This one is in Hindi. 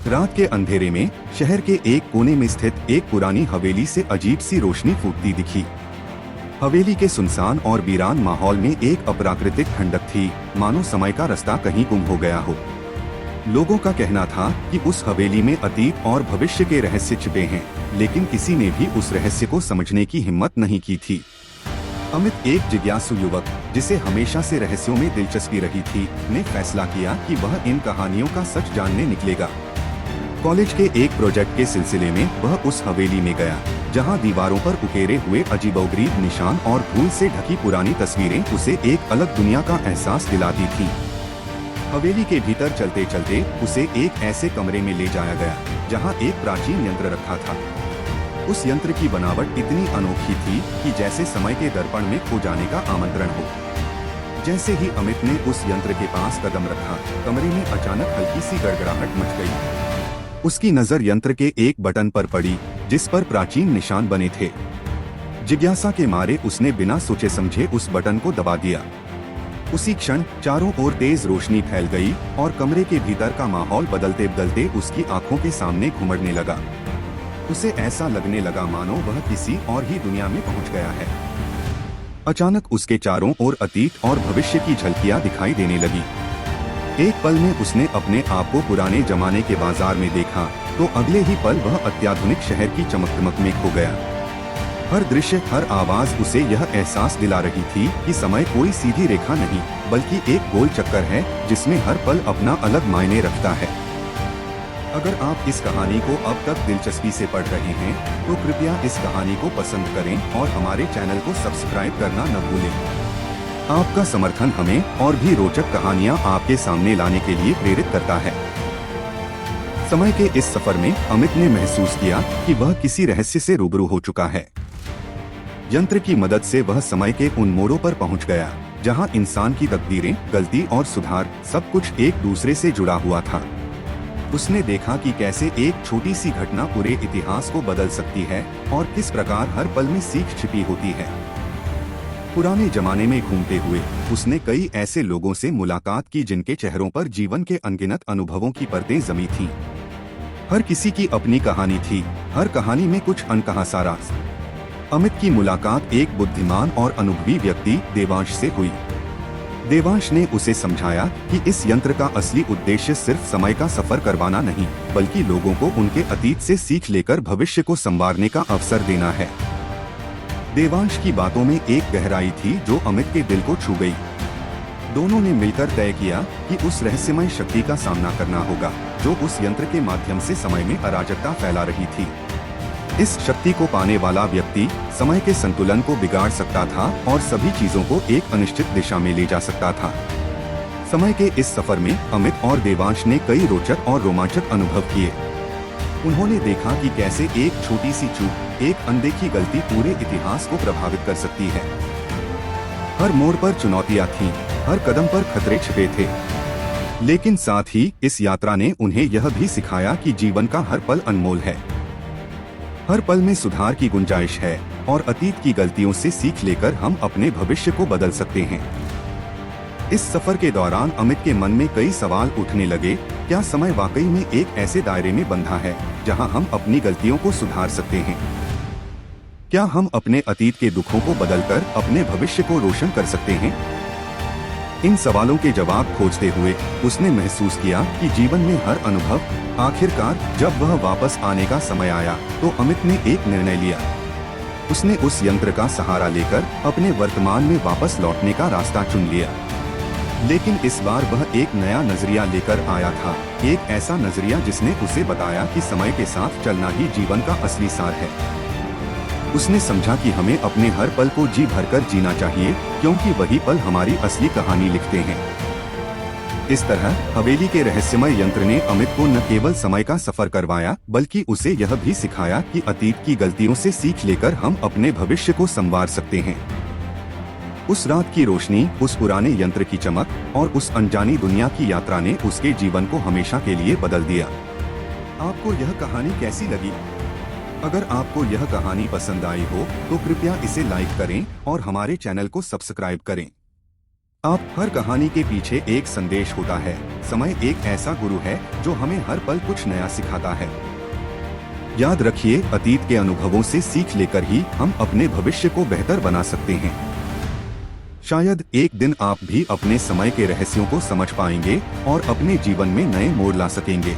रात के अंधेरे में शहर के एक कोने में स्थित एक पुरानी हवेली से अजीब सी रोशनी फूटती दिखी। हवेली के सुनसान और वीरान माहौल में एक अप्राकृतिक ठंडक थी, मानो समय का रास्ता कहीं गुम हो गया हो। लोगों का कहना था कि उस हवेली में अतीत और भविष्य के रहस्य छिपे हैं, लेकिन किसी ने भी उस रहस्य को समझने की हिम्मत नहीं की थी। अमित, एक जिज्ञासु युवक जिसे हमेशा से रहस्यों में दिलचस्पी रही थी, ने फैसला किया कि वह इन कहानियों का सच जानने निकलेगा। कॉलेज के एक प्रोजेक्ट के सिलसिले में वह उस हवेली में गया, जहां दीवारों पर उकेरे हुए अजीबोगरीब निशान और धूल से ढकी पुरानी तस्वीरें उसे एक अलग दुनिया का एहसास दिलाती थीं। हवेली के भीतर चलते चलते उसे एक ऐसे कमरे में ले जाया गया, जहां एक प्राचीन यंत्र रखा था। उस यंत्र की बनावट इतनी अनोखी थी कि जैसे समय के दर्पण में खो जाने का आमंत्रण हो। जैसे ही अमित ने उस यंत्र के पास कदम रखा, कमरे में अचानक हल्की सी गड़गड़ाहट मच गई। उसकी नजर यंत्र के एक बटन पर पड़ी, जिस पर प्राचीन निशान बने थे। जिज्ञासा के मारे उसने बिना सोचे समझे उस बटन को दबा दिया। उसी क्षण चारों ओर तेज रोशनी फैल गई और कमरे के भीतर का माहौल बदलते बदलते उसकी आंखों के सामने घुमड़ने लगा। उसे ऐसा लगने लगा मानो वह किसी और ही दुनिया में पहुंच गया है। अचानक उसके चारों ओर अतीत और भविष्य की झलकियां दिखाई देने लगी। एक पल में उसने अपने आप को पुराने जमाने के बाजार में देखा, तो अगले ही पल वह अत्याधुनिक शहर की चमक में खो गया। हर दृश्य, हर आवाज उसे यह एहसास दिला रही थी कि समय कोई सीधी रेखा नहीं, बल्कि एक गोल चक्कर है जिसमें हर पल अपना अलग मायने रखता है। अगर आप इस कहानी को अब तक दिलचस्पी से पढ़ रहे हैं, तो कृपया इस कहानी को पसंद करें और हमारे चैनल को सब्सक्राइब करना न भूलें। आपका समर्थन हमें और भी रोचक कहानियां आपके सामने लाने के लिए प्रेरित करता है। समय के इस सफर में अमित ने महसूस किया कि वह किसी रहस्य से रूबरू हो चुका है। यंत्र की मदद से वह समय के उन मोड़ों पर पहुंच गया, जहां इंसान की तकदीरें, गलती और सुधार सब कुछ एक दूसरे से जुड़ा हुआ था। उसने देखा कि कैसे एक छोटी सी घटना पूरे इतिहास को बदल सकती है और किस प्रकार हर पल में सीख छिपी होती है। पुराने जमाने में घूमते हुए उसने कई ऐसे लोगों से मुलाकात की जिनके चेहरों पर जीवन के अनगिनत अनुभवों की परतें जमी थीं। हर किसी की अपनी कहानी थी, हर कहानी में कुछ अनकहा सा राज। अमित की मुलाकात एक बुद्धिमान और अनुभवी व्यक्ति देवांश से हुई। देवांश ने उसे समझाया कि इस यंत्र का असली उद्देश्य सिर्फ समय का सफर करवाना नहीं, बल्कि लोगों को उनके अतीत से सीख लेकर भविष्य को संवारने का अवसर देना है। देवांश की बातों में एक गहराई थी जो अमित के दिल को छू गई। दोनों ने मिलकर तय किया कि उस रहस्यमय शक्ति का सामना करना होगा, जो उस यंत्र के माध्यम से समय में अराजकता फैला रही थी। इस शक्ति को पाने वाला व्यक्ति समय के संतुलन को बिगाड़ सकता था और सभी चीजों को एक अनिश्चित दिशा में ले जा सकता था। समय के इस सफर में अमित और देवांश ने कई रोचक और रोमांचक अनुभव किए। उन्होंने देखा कि कैसे एक छोटी सी चूक, एक अनदेखी गलती पूरे इतिहास को प्रभावित कर सकती है। हर मोड़ पर चुनौतियां थीं, हर कदम पर खतरे छिपे थे। लेकिन साथ ही इस यात्रा ने उन्हें यह भी सिखाया कि जीवन का हर पल अनमोल है। हर पल में सुधार की गुंजाइश है और अतीत की गलतियों से सीख लेकर हम अपने भविष्य को बदल सकते हैं। इस सफर के दौरान अमित के मन में कई सवाल उठने लगे। क्या समय वाकई में एक ऐसे दायरे में बंधा है जहां हम अपनी गलतियों को सुधार सकते हैं? क्या हम अपने अतीत के दुखों को बदलकर अपने भविष्य को रोशन कर सकते हैं? इन सवालों के जवाब खोजते हुए उसने महसूस किया कि जीवन में हर अनुभव, आखिरकार जब वह वापस आने का समय आया, तो अमित ने एक निर्णय लिया। उसने उस यंत्र का सहारा लेकर अपने वर्तमान में वापस लौटने का रास्ता चुन लिया। लेकिन इस बार वह एक नया नजरिया लेकर आया था, एक ऐसा नजरिया जिसने उसे बताया कि समय के साथ चलना ही जीवन का असली सार है। उसने समझा कि हमें अपने हर पल को जी भरकर जीना चाहिए, क्योंकि वही पल हमारी असली कहानी लिखते हैं। इस तरह हवेली के रहस्यमय यंत्र ने अमित को न केवल समय का सफर करवाया, बल्कि उसे यह भी सिखाया कि अतीत की गलतियों से सीख लेकर हम अपने भविष्य को संवार सकते हैं। उस रात की रोशनी, उस पुराने यंत्र की चमक और उस अनजानी दुनिया की यात्रा ने उसके जीवन को हमेशा के लिए बदल दिया। आपको यह कहानी कैसी लगी? अगर आपको यह कहानी पसंद आई हो तो कृपया इसे लाइक करें और हमारे चैनल को सब्सक्राइब करें। आप हर कहानी के पीछे एक संदेश होता है। समय एक ऐसा गुरु है जो हमें हर पल कुछ नया सिखाता है। याद रखिए, अतीत के अनुभवों से सीख लेकर ही हम अपने भविष्य को बेहतर बना सकते हैं। शायद एक दिन आप भी अपने समय के रहस्यों को समझ पाएंगे और अपने जीवन में नए मोड़ ला सकेंगे।